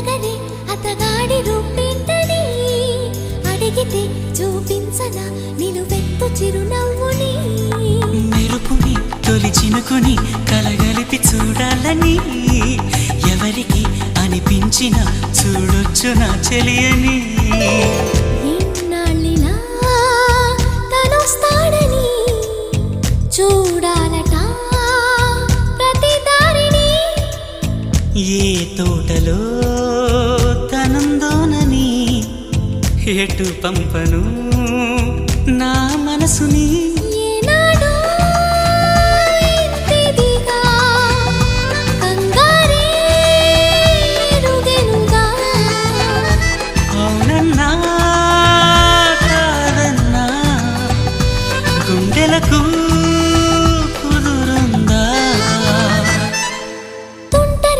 అడగని అతగాడి రూపేంటని అడిగితే చూపించన నిలువెత్తు చిరునవ్వుని మెరుపుని తొలి చినుకుని కలగలిపి చూడాలని ఎవరికి అనిపించిన చూడొచ్చు నా చెలియని ఇన్నాళ్ళిలా తనొస్తాడని చూడాలట ప్రతి దారిని ఏ తోటలో తనందోనని ఎటు పంపను నా మనసుని